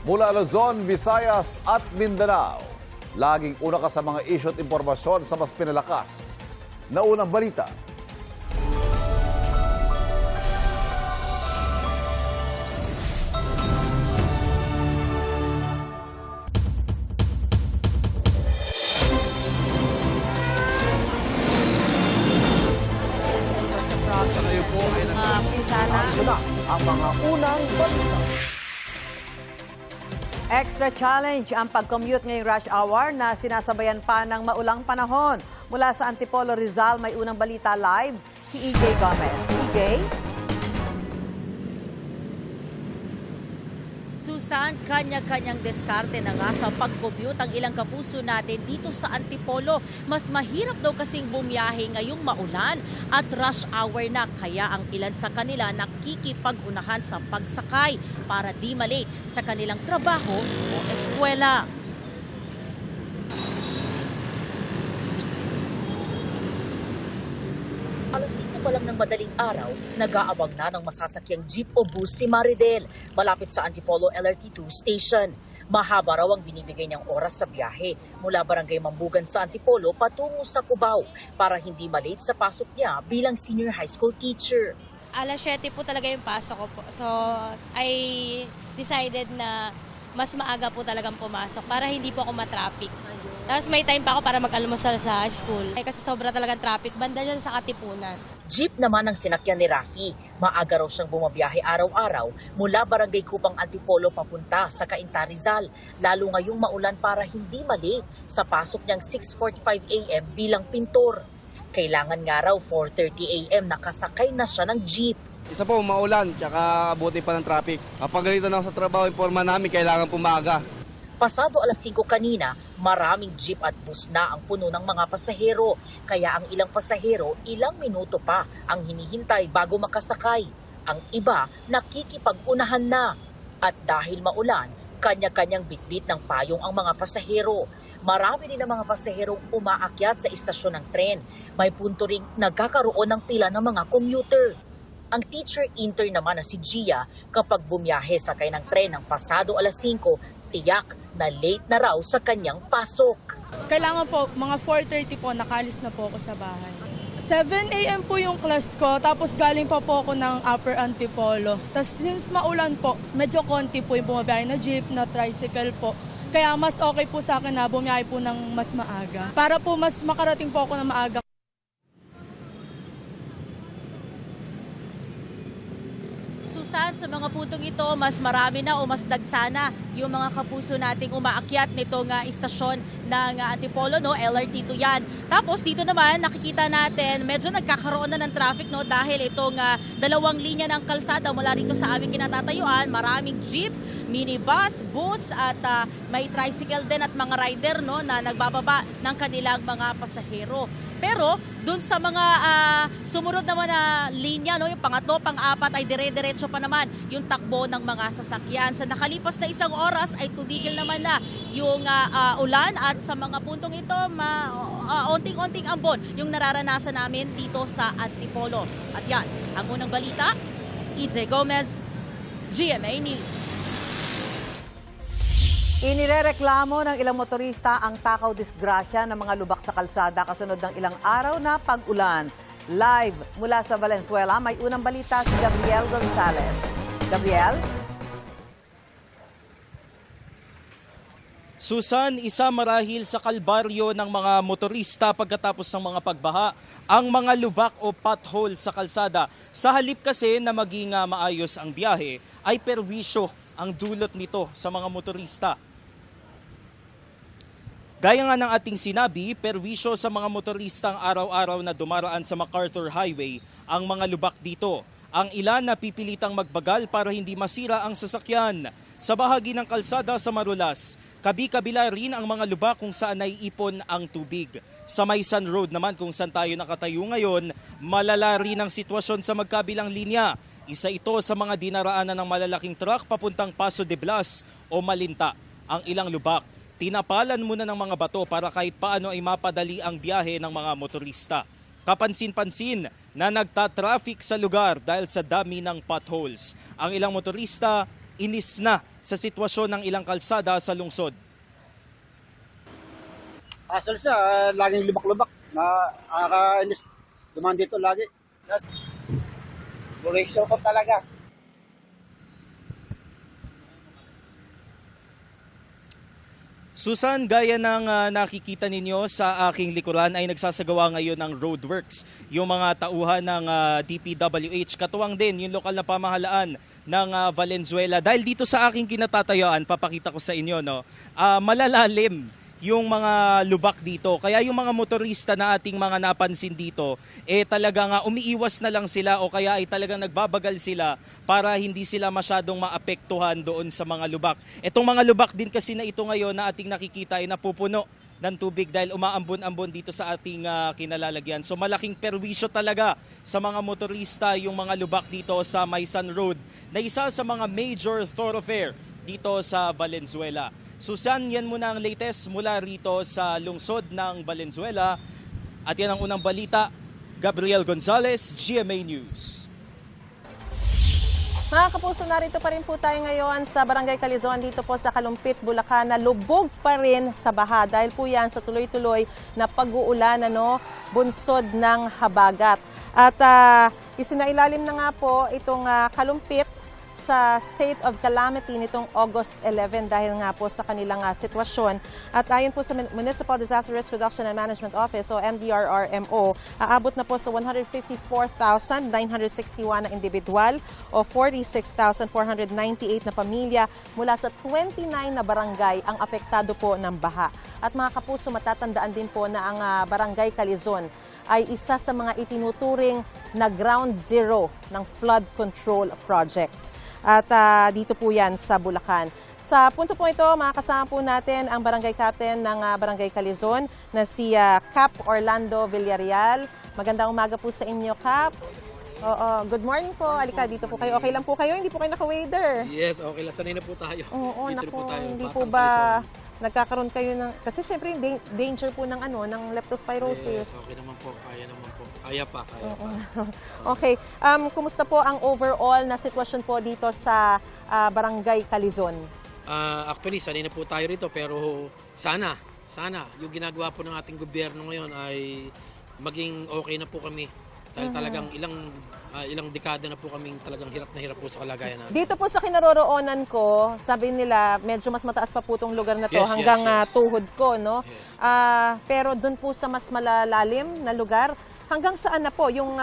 mula Luzon, Visayas at Mindanao. Laging una ka sa mga issue at impormasyon sa mas pinalakas na unang balita. Ang mga unang balita. Extra challenge ang pag-commute ngayong rush hour na sinasabayan pa ng maulang panahon. Mula sa Antipolo, Rizal, may unang balita live si EJ Gomez. EJ? Susan, kanya-kanyang diskarte na nga sa pag-commute ang ilang kapuso natin dito sa Antipolo. Mas mahirap daw kasing bumiyahe ngayong maulan at rush hour na, kaya ang ilan sa kanila nakikipag-unahan sa pagsakay para di malate sa kanilang trabaho o eskwela. Alas 5 pa lang ng madaling araw, nag-aabang na ng masasakyang jeep o bus si Maridel malapit sa Antipolo LRT2 station. Mahaba raw ang binibigay niyang oras sa biyahe mula Barangay Mambugan sa Antipolo patungo sa Cubao para hindi malate sa pasok niya bilang senior high school teacher. Alas 7 po talaga yung pasok ko po. So, I decided na mas maaga po talagang pumasok para hindi po ako matraffic. Tapos may time pa ako para mag-almusal sa school. Kasi sobra talagang traffic, banda dyan sa Katipunan. Jeep naman ang sinakyan ni Rafi. Maaga raw siyang bumabiyahe araw-araw mula Barangay Kupang Antipolo papunta sa Cainta, Rizal. Lalo ngayong maulan para hindi malate sa pasok niyang 6:45 a.m. bilang pintor. Kailangan nga raw 4:30 a.m. nakasakay na siya ng jeep. Isa po, maulan, tsaka buti pa ng traffic. Kapag ganito na ako sa trabaho, informa namin, kailangan pumaga. Pasado alas 5 kanina, maraming jeep at bus na ang puno ng mga pasahero. Kaya ang ilang pasahero, ilang minuto pa ang hinihintay bago makasakay. Ang iba, nakikipag-unahan na. At dahil maulan, kanya-kanyang bitbit ng payong ang mga pasahero. Marami din ang mga pasaherong umaakyat sa istasyon ng tren. May punto ring nagkakaroon ng pila ng mga commuter. Ang teacher intern naman na si Gia, kapag bumiyahe sakay ng tren ng pasado alas 5, tiyak na late na raw sa kanyang pasok. Kailangan po, mga 4:30 po, nakalis na po ako sa bahay. 7 a.m. po yung class ko, tapos galing pa po ako ng Upper Antipolo. Tapos since maulan po, medyo konti po yung bumabiyahe na jeep, na tricycle po. Kaya mas okay po sa akin na bumiyahe po ng mas maaga. Para po mas makarating po ako na maaga. Susan, sa mga puntong ito, mas marami na o mas dagsana yung mga kapuso nating umaakyat nitong istasyon ng Antipolo, no? LRT2 yan. Tapos dito naman, nakikita natin, medyo nagkakaroon na ng traffic, no? Dahil itong dalawang linya ng kalsada mula rito sa aming kinatatayuan, maraming jeep, minibus, bus at may tricycle din at mga rider, no, na nagbababa ng kanilang mga pasahero. Pero doon sa mga sumunod naman na linya, no, yung pangatlo, pang-apat ay dire-diretso pa naman yung takbo ng mga sasakyan. Sa nakalipas na isang oras ay tumigil naman na yung ulan at sa mga puntong ito, onting-onting ambon yung nararanasan namin dito sa Antipolo. At yan, ang unang balita, EJ Gomez, GMA News. Inirereklamo ng ilang motorista ang takaw disgrasya ng mga lubak sa kalsada kasunod ng ilang araw na pag-ulan. Live mula sa Valenzuela, may unang balita si Gabriel Gonzalez. Gabriel? Susan, isa marahil sa kalbaryo ng mga motorista pagkatapos ng mga pagbaha ang mga lubak o pothole sa kalsada. Sa halip kasi na maging maayos ang biyahe, ay perwisyo ang dulot nito sa mga motorista. Gaya nga ng ating sinabi, perwisyo sa mga motoristang araw-araw na dumaraan sa MacArthur Highway ang mga lubak dito. Ang ilan na pipilitang magbagal para hindi masira ang sasakyan. Sa bahagi ng kalsada sa Marulas, kabi-kabila rin ang mga lubak kung saan naiipon ang tubig. Sa Maysan Road naman kung saan tayo nakatayo ngayon, malala rin ang sitwasyon sa magkabilang linya. Isa ito sa mga dinaraanan ng malalaking truck papuntang Paso de Blas o Malinta. Ang ilang lubak, tinapalan muna ng mga bato para kahit paano ay mapadali ang biyahe ng mga motorista. Kapansin-pansin na nagtatraffic sa lugar dahil sa dami ng potholes. Ang ilang motorista inis na sa sitwasyon ng ilang kalsada sa lungsod. Asal siya, laging lubak-lubak. Nakakainis. Dumaan dito lagi. Burisyo ko talaga. Susan, gaya ng nakikita ninyo sa aking likuran ay nagsasagawa ngayon ng roadworks. Yung mga tauhan ng DPWH, katuwang din yung lokal na pamahalaan ng Valenzuela. Dahil dito sa aking kinatatayuan, papakita ko sa inyo, no, malalalim yung mga lubak dito. Kaya yung mga motorista na ating mga napansin dito, talagang umiiwas na lang sila o kaya ay talagang nagbabagal sila para hindi sila masyadong maapektuhan doon sa mga lubak. Itong mga lubak din kasi na ito ngayon na ating nakikita ay napupuno ng tubig dahil umaambon-ambon dito sa ating kinalalagyan. So malaking perwisyo talaga sa mga motorista yung mga lubak dito sa Maysan Road na isa sa mga major thoroughfare dito sa Valenzuela. Susan, yan muna ang latest mula rito sa lungsod ng Valenzuela. At yan ang unang balita. Gabriel Gonzalez, GMA News. Mga kapuso, narito pa rin po tayo ngayon sa Barangay Calizon dito po sa Kalumpit, Bulacan na lubog pa rin sa baha dahil po yan sa tuloy-tuloy na pag-uulan, bunsod ng habagat. At isinailalim na nga po itong Kalumpit sa state of calamity nitong August 11 dahil nga po sa kanilang sitwasyon. At ayon po sa Municipal Disaster Risk Reduction and Management Office o MDRRMO, aabot na po sa 154,961 na individual o 46,498 na pamilya mula sa 29 na barangay ang apektado po ng baha. At mga kapuso, matatandaan din po na ang Barangay Calizon ay isa sa mga itinuturing na ground zero ng flood control projects. At dito po yan sa Bulacan. Sa punto po ito, makakasama po natin ang barangay captain ng Barangay Calizon na si Cap Orlando Villarreal. Magandang umaga po sa inyo, Cap. Oo, good morning po. Alika, dito po kayo. Okay lang po kayo? Hindi po kayo naka-wader? Yes, okay lang. Sanay na po tayo. Oo, Dito na naku, tayo. hindi Batang po ba Calizon. nagkakaroon kayo ng... Kasi syempre, danger po ng, ng leptospirosis. Yes, okay naman po. Kaya naman po. Kaya pa. Okay. Kumusta po ang overall na sitwasyon po dito sa Barangay Calizon? Actually, sanay na po tayo rito pero sana yung ginagawa po ng ating gobyerno ngayon ay maging okay na po kami. Dahil talagang ilang dekada na po kaming talagang hirap na hirap po sa kalagayan natin. Dito po sa kinaroroonan ko, sabi nila medyo mas mataas pa po itong lugar na to Yes, hanggang yes. tuhod ko, no? Yes. Pero doon po sa mas malalalim na lugar, hanggang saan na po yung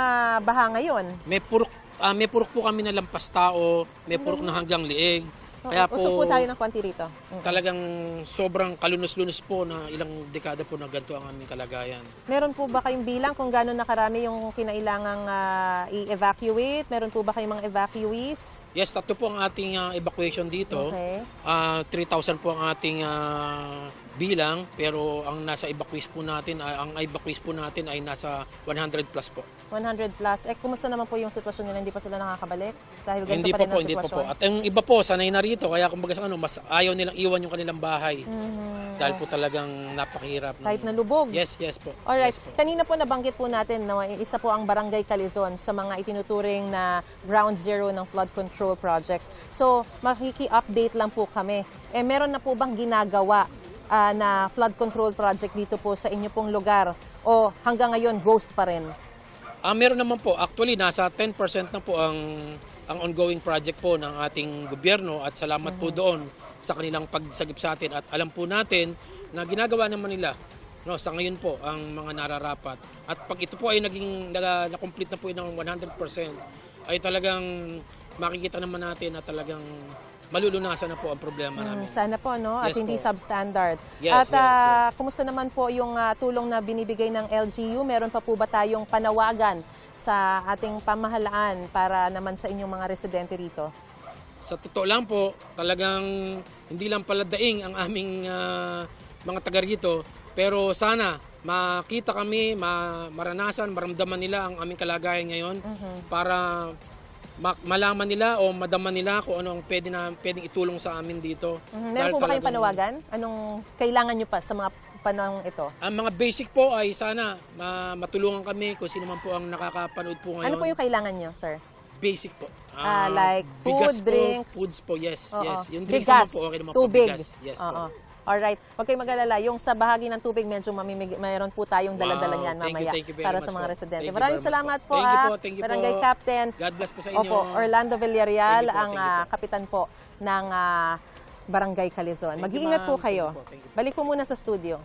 baha ngayon? May purok po kami na lampas tao, may purok na hanggang liig. Kaya po, Usok po tayo ng konti rito. talagang sobrang kalunos-lunos po na ilang dekada po na ganito ang aming kalagayan. Meron po ba kayong bilang kung gano'n na karami yung kinailangang i-evacuate? Meron po ba kayong mga evacuees? Yes, 3 po ang ating evacuation dito. Okay. 3,000 po ang ating bilang, pero ang nasa evacuees po natin, ay nasa 100 plus po. 100 plus. Kumusta naman po yung sitwasyon nila? Hindi pa sila nakakabalik? Dahil ganito Hindi pa po rin po, ang hindi po sitwasyon. po. At ang iba po, sanay na rito, kaya kumbaga mas ayaw nilang iwan yung kanilang bahay. Dahil po talagang napakahirap. Kahit na lubog? Yes po. Alright. Yes po. Kanina po nabanggit po natin na isa po ang Barangay Calizon sa mga itinuturing na ground zero ng flood control projects. So, makiki-update lang po kami. Meron na po bang ginagawa na flood control project dito po sa inyo pong lugar? O hanggang ngayon, ghost pa rin? Meron naman po. Actually, nasa 10% na po ang ongoing project po ng ating gobyerno at salamat po doon sa kanilang pagsagip sa atin. At alam po natin na ginagawa naman nila sa ngayon po ang mga nararapat. At pag ito po ay na-complete na po ng 100%, ay talagang makikita naman natin na talagang malulunasan na po ang problema namin. Sana po, no? At Yes hindi po. substandard. Yes, At yes. kumusta naman po yung tulong na binibigay ng LGU? Meron pa po ba tayong panawagan sa ating pamahalaan para naman sa inyong mga residente rito? Sa totoo lang po, talagang hindi lang pala daing ang aming mga taga rito, pero sana makita kami, maranasan, maramdaman nila ang aming kalagayan ngayon para malaman nila o madama nila kung ano ang pwedeng itulong sa amin dito. Meron po ba kayong panawagan? Anong kailangan nyo pa sa mga panahong ito? Ang mga basic po ay sana matulungan kami kung sino man po ang nakakapanood po ngayon. Ano po yung kailangan nyo, sir? Basic po. Like bigas food, drinks? Po, foods po, yes. Oo. Yes. Yung drinks Bigas, naman po, okay naman tubig. po. Bigas. Yes po. Oo. Alright. Huwag kayong mag-alala. Yung sa bahagi ng tubig, medyo mayroon po tayong dala-dala niyan mamaya Thank you very para much sa mga po. residente. Thank you Maraming very much salamat po. po, Thank you po, thank you Barangay po. Captain. God bless po sa inyo. Opo, Orlando Villarreal, Thank you po, ang thank you po. kapitan po ng Barangay Calizon. Thank you, Mag-iingat po ma'am. kayo. Thank you po, thank you po. Balik po muna sa studio.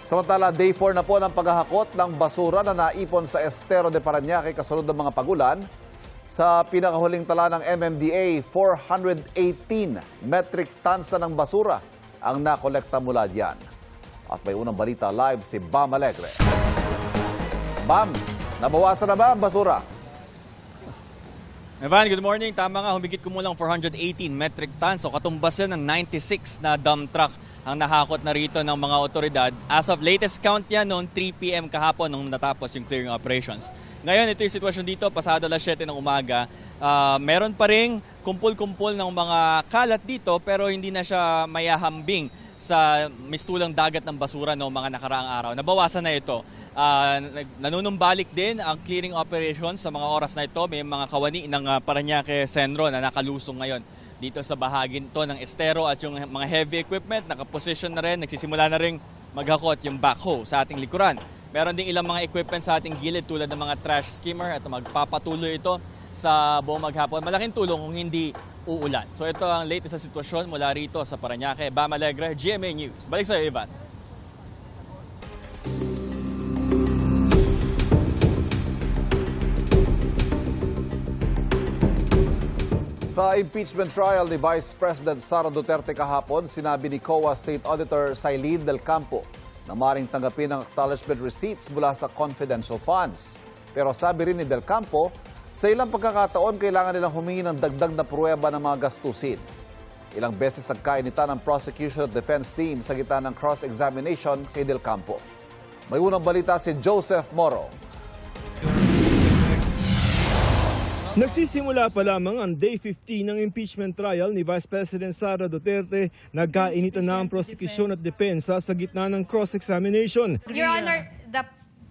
Samantala, day 4 na po ng paghahakot ng basura na naipon sa Estero de Parañaque kasunod ng mga pagulan. Sa pinakahuling tala ng MMDA, 418 metric tons na ng basura ang nakolekta mula diyan. At may unang balita live si Bam Alegre. Bam, nabawasan na ba ang basura? Evan, good morning. Tama nga, humigit kumulang 418 metric tons o katumbas yan ng 96 na dump truck ang nahakot na rito ng mga otoridad. As of latest count yan noong 3 p.m. kahapon nung natapos yung clearing operations. Ngayon, ito yung sitwasyon dito, pasado alas 7 ng umaga. Meron pa ring kumpul-kumpul ng mga kalat dito pero hindi na siya mayahambing sa mistulang dagat ng basura noong mga nakaraang araw. Nabawasan na ito. Nanunumbalik din ang clearing operations sa mga oras na ito. May mga kawani ng Parañaque Centro na nakalusong ngayon dito sa bahagi to ng estero at yung mga heavy equipment nakaposition na rin, nagsisimula na rin maghakot yung backhoe sa ating likuran. Meron ding ilang mga equipment sa ating gilid tulad ng mga trash skimmer at magpapatuloy ito sa buong maghapon. Malaking tulong kung hindi uulan. So ito ang latest sa sitwasyon mula rito sa Parañaque. Bam Alegre, GMA News. Balik sa iyo, Ivan. Sa impeachment trial ni Vice President Sara Duterte kahapon, sinabi ni COA State Auditor Sailin Del Campo na maring tanggapin ang acknowledgement receipts mula sa confidential funds. Pero sabi rin ni Del Campo, sa ilang pagkakataon kailangan nilang humingi ng dagdag na pruweba ng mga gastusin. Ilang beses nagkainita ng prosecution at defense team sa gitna ng cross-examination kay Del Campo. May unang balita si Joseph Moro. Nagsisimula pa lamang ang Day 15 ng impeachment trial ni Vice President Sara Duterte. Nagkainitan na ang prosekusyon at depensa sa gitna ng cross-examination. Your Honor, the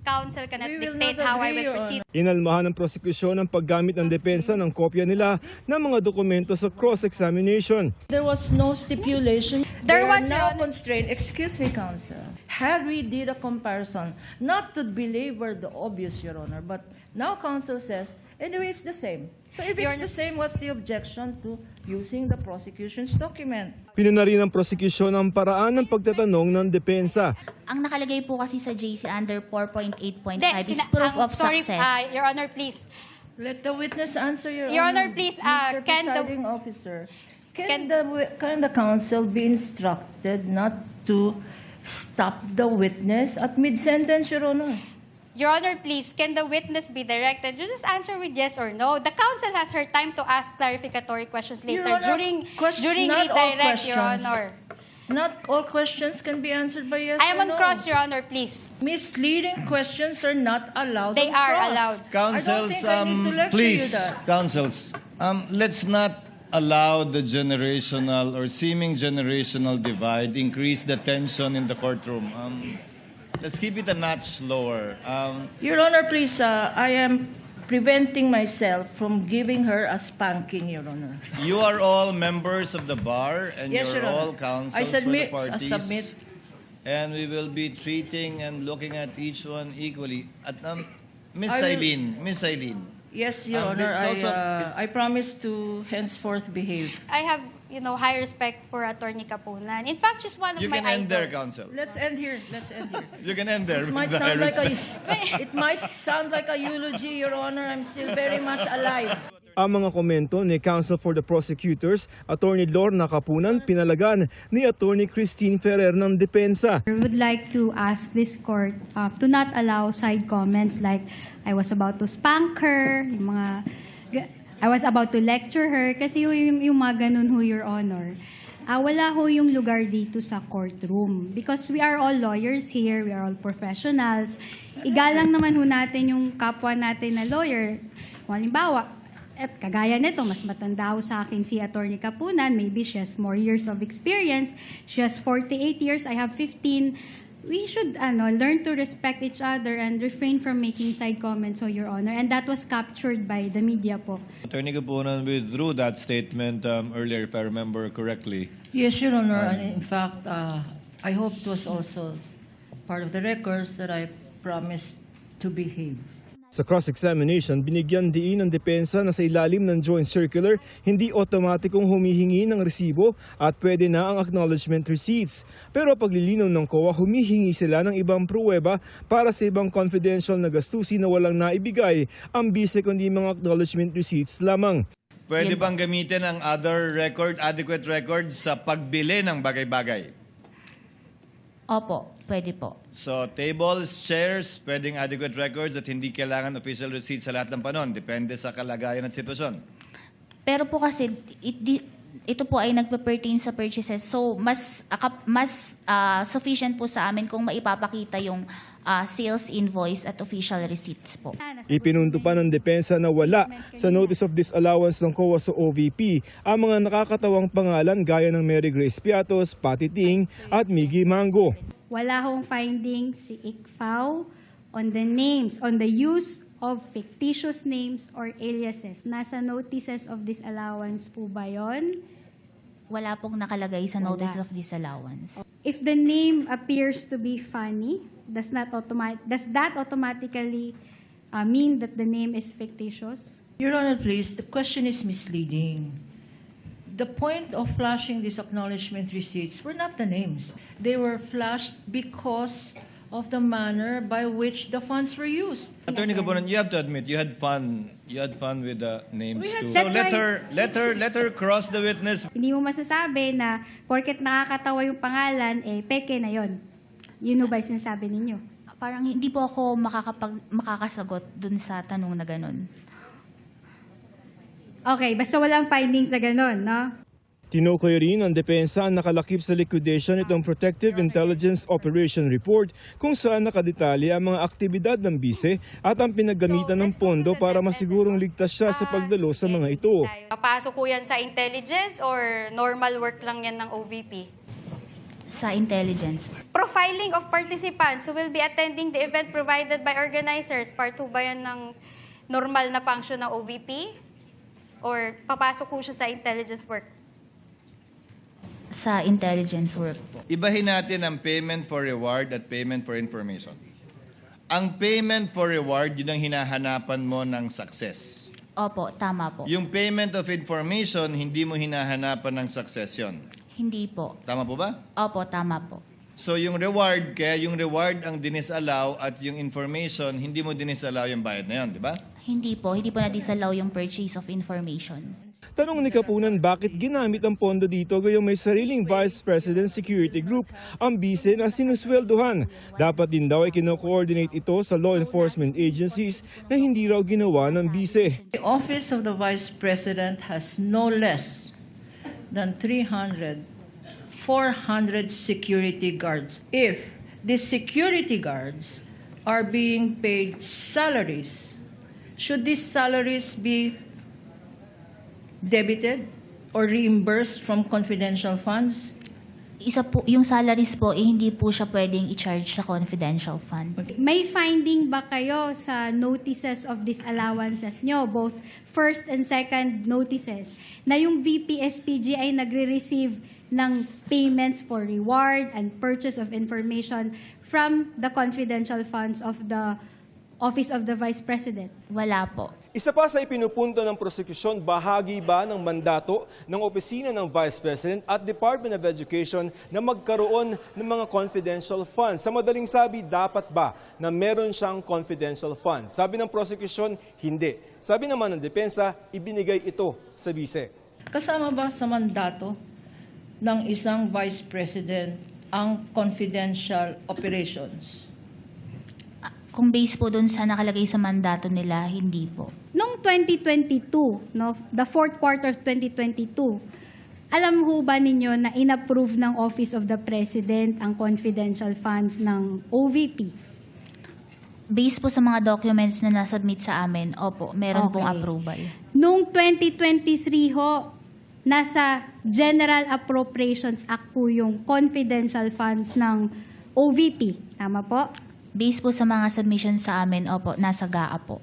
counsel cannot dictate how I will proceed. Inalmahan ng prosekusyon ang paggamit ng depensa ng kopya nila ng mga dokumento sa cross-examination. There was no stipulation. There was now no constraint. Excuse me, counsel. Had we did a comparison, not to belabor the obvious, Your Honor, but now counsel says, anyway, it's the same. So if it's the same, what's the objection to using the prosecution's document? Pinuna rin ng prosekusyon ang paraan ng pagtatanong ng depensa. Ang nakalagay po kasi sa JC under 4.8.5 is proof of sorry, success. Your Honor, please. Let the witness answer, Your Honor, please, Mr. can the- Presiding Officer, can the counsel be instructed not to stop the witness at mid-sentence, Your Honor? Your Honor, please, can the witness be directed? You just answer with yes or no. The counsel has her time to ask clarificatory questions later Your Honor, during not all redirect, Your questions. Honor. Not all questions can be answered by yes I am or on no. cross, Your Honor, please. Misleading questions are not allowed They on are cross. allowed. I don't think I need to lecture you that. councils, let's not allow the generational or seeming generational divide increase the tension in the courtroom. Let's keep it a notch lower. Your Honor, please, I am preventing myself from giving her a spanking, Your Honor. You are all members of the bar and Yes, you're Your Honor. all counsels I for the submit, parties. I submit. And we will be treating and looking at each one equally. At Miss I will- Eileen. Yes, Your Honor, it's also- I promise to henceforth behave. I have, high respect for Attorney Kapunan. In fact, she's one of You my can end there, idols. counsel. Let's end here. You can end there. This with might the high sound like respect. it might sound like a eulogy, Your Honor. I'm still very much alive. Ang mga komento ni Counsel for the Prosecutors, Attorney Lorna Kapunan, pinalagan ni Attorney Christine Ferrer ng depensa. I would like to ask this court to not allow side comments like I was about to spank her, yung mga I was about to lecture her kasi yung mga ganun ho, Your Honor. Wala ho yung lugar dito sa courtroom because we are all lawyers here, we are all professionals. Igalang naman ho natin yung kapwa natin na lawyer. Halimbawa, at kagaya nito, mas matanda ho sa akin si Attorney Kapunan, maybe she has more years of experience. She has 48 years, I have 15. we should learn to respect each other and refrain from making side comments, so Your Honor. And that was captured by the media po. Attorney Gapunan withdrew that statement earlier, if I remember correctly. Yes, Your Honor. And in fact, I hope it was also part of the records that I promised to behave. Sa cross-examination, binigyan diin ng depensa na sa ilalim ng joint circular, hindi otomatikong humihingi ng resibo at pwede na ang acknowledgement receipts. Pero paglilinaw ng COA, humihingi sila ng ibang pruweba para sa ibang confidential na gastusin na walang naibigay ang bise kundi mga acknowledgement receipts lamang. Pwede bang gamitin ang other record, adequate record sa pagbili ng bagay-bagay? Opo, pwede po. So, tables, chairs, pwedeng adequate records at hindi kailangan official receipts sa lahat ng panon. Depende sa kalagayan at sitwasyon. Pero po kasi, ito po ay nagpe-pertain sa purchases. So, mas sufficient po sa amin kung maipapakita yung sales invoice at official receipts po. Ipinunto pa ng depensa na wala sa Notice of Disallowance ng COA sa OVP ang mga nakakatawang pangalan gaya ng Mary Grace Piatos, Patty Ting at Miggy Mango. Wala hong findings si ICFAO on the names, on the use of fictitious names or aliases. Nasa Notices of Disallowance po ba yun? Wala pong nakalagay sa Notice of Disallowance. If the name appears to be funny, does that automatically mean that the name is fictitious? Your Honor, please, the question is misleading. The point of flashing these acknowledgement receipts were not the names. They were flashed because of the manner by which the funds were used. Attorney Gapunan, you have to admit you had fun. You had fun with the names too. That's So let her cross the witness. Hindi mo masasabi na porket nakakatawa yung pangalan, peke na yon. Yun ba yung sinasabi ninyo? Parang hindi po ako makakasagot dun sa tanong na ganun. Okay, basta walang findings na gano'n, no? Tinukoy rin ang depensa ang nakalakip sa liquidation itong Protective Intelligence Operation Report kung saan nakadetalye ang mga aktibidad ng bise at ang pinaggamitan ng pondo para masigurong ligtas siya sa pagdalo sa mga ito. Papasok ko yan sa intelligence or normal work lang yan ng OVP? Sa intelligence. Profiling of participants who will be attending the event provided by organizers. Part 2 ba yan ng normal na function ng OVP? Or papasok ko siya sa intelligence work? Sa intelligence work po. Ibahin natin ang payment for reward at payment for information. Ang payment for reward, yun ang hinahanapan mo ng success. Opo, tama po. Yung payment of information, hindi mo hinahanapan ng success yun. Hindi po. Tama po ba? Opo, tama po. So yung reward, kaya yung reward ang dinisallow at yung information, hindi mo dinisallow yung bayad na yun, di ba? Hindi po na-disallow yung purchase of information. Tanong ni Kapunan bakit ginamit ang pondo dito gayong may sariling Vice President Security Group ang bise na sinusweldohan. Dapat din daw ay kino-coordinate ito sa law enforcement agencies na hindi raw ginawa ng bise. The Office of the Vice President has no less than 400 security guards. If the security guards are being paid salaries, should these salaries be debited or reimbursed from confidential funds? Isa po, yung salaries po, hindi po siya pwedeng i-charge sa confidential fund. May finding ba kayo sa notices of disallowances nyo, both first and second notices, na yung VP-SPG ay nagre-receive ng payments for reward and purchase of information from the confidential funds of the Office of the Vice President? Wala po. Isa pa sa ipinupunto ng prosekusyon, bahagi ba ng mandato ng Opisina ng Vice President at Department of Education na magkaroon ng mga confidential funds? Sa madaling sabi, dapat ba na meron siyang confidential funds? Sabi ng prosekusyon, hindi. Sabi naman ng depensa, ibinigay ito sa bise. Kasama ba sa mandato ng isang Vice President ang confidential operations? Kung base po dun sa nakalagay sa mandato nila, hindi po. Noong 2022, no, the fourth quarter of 2022, alam ho ba ninyo na inapprove ng Office of the President ang confidential funds ng OVP? Based po sa mga documents na nasubmit sa amin, opo, meron pong approval. Noong 2023 ho, nasa General Appropriations Act po yung confidential funds ng OVP. Tama po? Based po sa mga submissions sa amin, opo, nasa GAA po.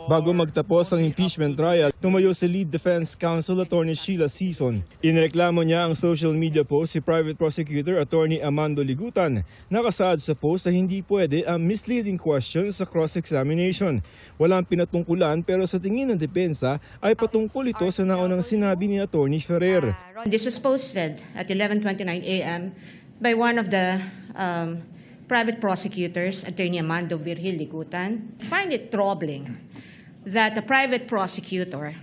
Bago magtapos ang impeachment trial, tumayo si Lead Defense Counsel Attorney Sheila Sison. Inireklamo niya ang social media post si Private Prosecutor Attorney Amando Ligutan. Nakasaad sa post na hindi pwede ang misleading questions sa cross-examination. Walang pinatungkulan pero sa tingin ng depensa ay patungkol ito sa naunang sinabi ni Attorney Ferrer. This was posted at 11:29 a.m. by one of the private prosecutors, Attorney Amando Virgil Ligutan. Find it troubling that a private prosecutor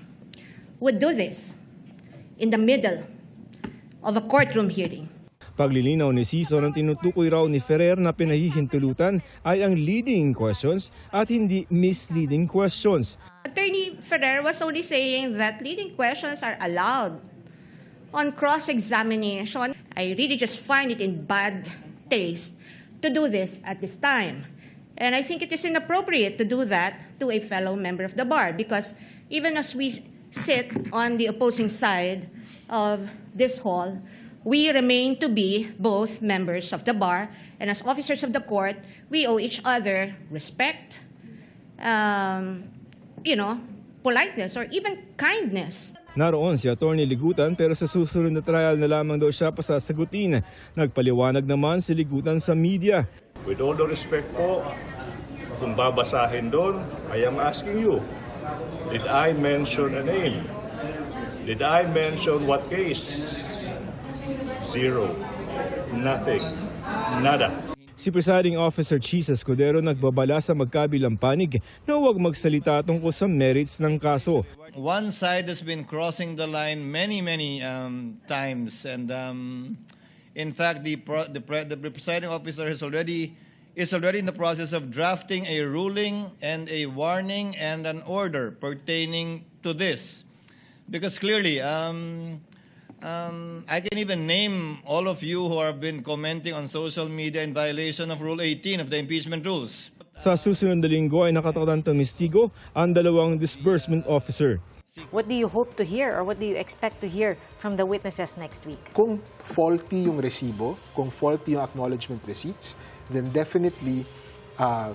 would do this in the middle of a courtroom hearing. Paglilinaw ni Sison ang tinutukoy raw ni Ferrer na pinahihintulutan ay ang leading questions at hindi misleading questions. Attorney Ferrer was only saying that leading questions are allowed on cross-examination. I really just find it in bad taste to do this at this time. And I think it is inappropriate to do that to a fellow member of the bar because even as we sit on the opposing side of this hall, we remain to be both members of the bar, and as officers of the court, we owe each other respect, politeness, or even kindness. Naroon si Attorney Ligutan pero sa susunod na trial na lamang daw siya pasasagutin. Nagpaliwanag naman si Ligutan sa media. With all the respect po, kung babasahin doon, I am asking you, did I mention a name? Did I mention what case? Zero. Nothing. Nada. Si Presiding Officer Chis Escudero nagbabala sa magkabilang panig na huwag magsalita tungkol sa merits ng kaso. One side has been crossing the line many times, and in fact, the presiding officer is already in the process of drafting a ruling and a warning and an order pertaining to this, because clearly, I can even name all of you who have been commenting on social media in violation of Rule 18 of the impeachment rules. Sa susunod na linggo ay nakatakdang tumistigo ang dalawang disbursement officer. What do you hope to hear or what do you expect to hear from the witnesses next week? Kung faulty yung resibo, kung faulty yung acknowledgement receipts, then definitely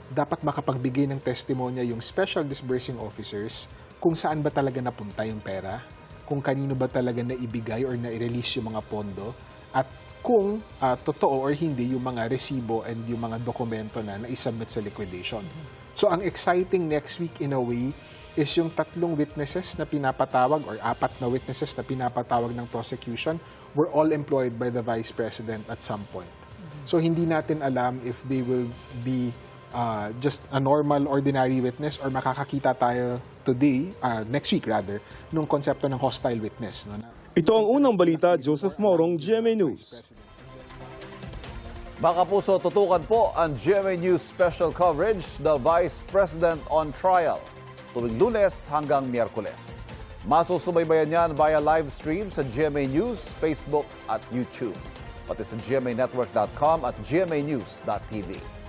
dapat makapagbigay ng testimonya yung special disbursing officers kung saan ba talaga napunta yung pera, kung kanino ba talaga naibigay or na-release yung mga pondo, at kung totoo or hindi yung mga resibo and yung mga dokumento na naisubmit sa liquidation. So ang exciting next week in a way is yung 3 witnesses na pinapatawag or 4 na witnesses na pinapatawag ng prosecution were all employed by the Vice President at some point. So hindi natin alam if they will be just a normal, ordinary witness or makakakita tayo today, next week rather, nung konsepto ng hostile witness. No? Ito ang unang balita, Joseph Morong, GMA News. Mga kapuso, tutukan po ang GMA News special coverage, The Vice President on Trial, tuwing Lunes hanggang Miyerkules. Masusubaybayan yan via live stream sa GMA News, Facebook at YouTube, pati sa gmanetwork.com at gmanews.tv.